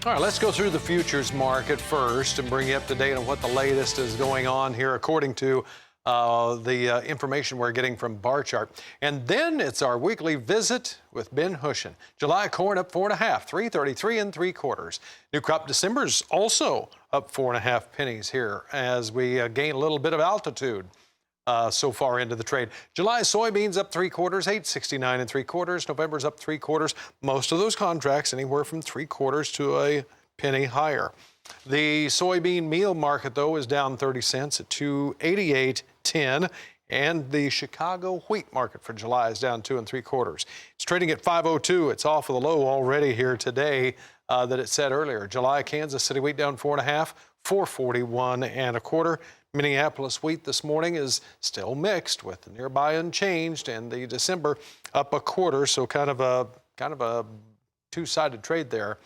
All right, let's go through the futures market first and bring you up to date on what the latest is going on here according to the information we're getting from Bar Chart. And then it's our weekly visit with Ben Hushon. July corn up 4.5, 333 3/4. New crop December's also up 4.5 pennies here as we gain a little bit of altitude so far into the trade. July soybeans up 3/4, 869 3/4. November's up 3/4. Most of those contracts anywhere from 3/4 to a penny higher. The soybean meal market, though, is down 30 cents at 288.10. And the Chicago wheat market for July is down 2 3/4. It's trading at 502. It's off of the low already here today that it set earlier. July Kansas City wheat down 4.5, 441 1/4. Minneapolis wheat this morning is still mixed with the nearby unchanged and the December up 1/4. So kind of a two-sided trade there.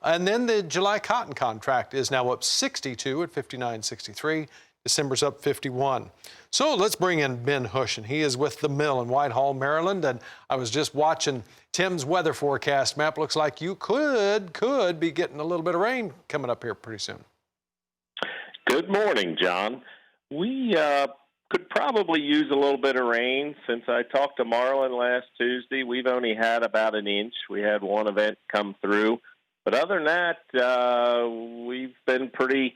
And then the July cotton contract is now up 62 at 59.63. December's up 51. So let's bring in Ben Hushon. He is with the Mill in Whitehall, Maryland. And I was just watching Tim's weather forecast map. Looks like you could be getting a little bit of rain coming up here pretty soon. Good morning, John. We could probably use a little bit of rain. Since I talked to Marlin last Tuesday, we've only had about an inch. We had one event come through. But other than that, we've been pretty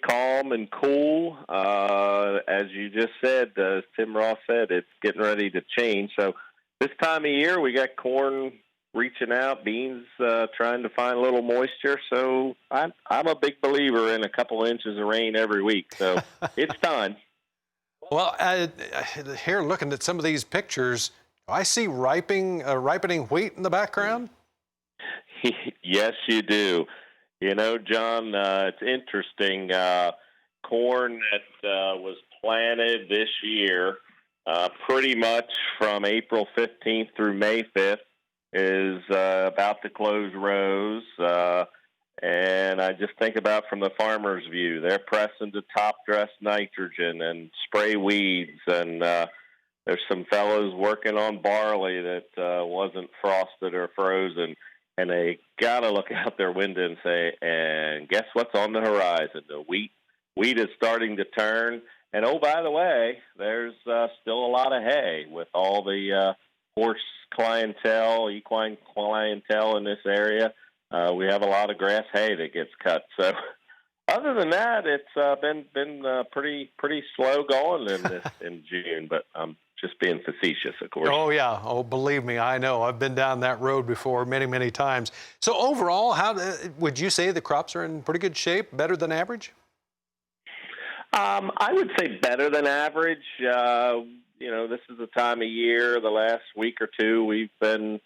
calm and cool. As you just said, as Tim Ross said, it's getting ready to change. So this time of year, we got corn reaching out, beans trying to find a little moisture. So I'm a big believer in a couple inches of rain every week. So it's time. Well, here looking at some of these pictures, I see ripening wheat in the background. Yes, you do. You know, John, it's interesting. Corn that was planted this year, pretty much from April 15th through May 5th, is about to close rows. And I just think about from the farmer's view, they're pressing to top dress nitrogen and spray weeds. And there's some fellows working on barley that wasn't frosted or frozen. And they got to look out their window and say, and guess what's on the horizon? The wheat is starting to turn. And, oh, by the way, there's still a lot of hay with all the horse clientele, equine clientele in this area. We have a lot of grass hay that gets cut. So other than that, it's been pretty slow going in June, but I'm just being facetious, of course. Oh, yeah. Oh, believe me, I know. I've been down that road before many times. So overall, how would you say the crops are in pretty good shape, better than average? I would say better than average. You know, this is the time of year, the last week or two, we've been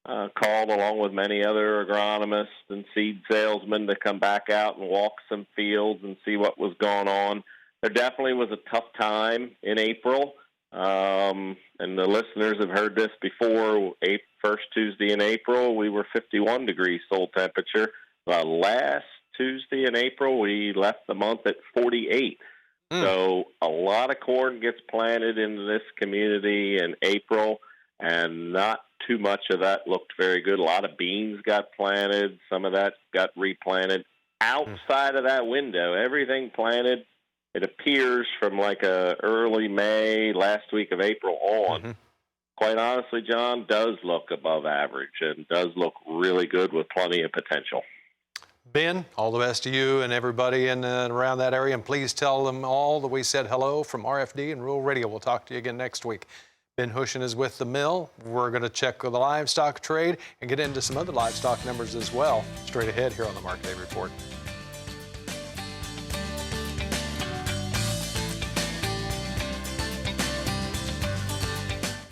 called along with many other agronomists and seed salesmen to come back out and walk some fields and see what was going on. There definitely was a tough time in April. And the listeners have heard this before. First Tuesday in April, we were 51 degrees soil temperature. Last Tuesday in April, we left the month at 48. So a lot of corn gets planted into this community in April, and not too much of that looked very good. A lot of beans got planted. Some of that got replanted. Outside of that window, everything planted, it appears from like early May, last week of April on, quite honestly, John, does look above average and does look really good with plenty of potential. Ben, all the best to you and everybody in and around that area. And please tell them all that we said hello from RFD and Rural Radio. We'll talk to you again next week. Ben Hushon is with the Mill. We're going to check the livestock trade and get into some other livestock numbers as well straight ahead here on the Market Day Report.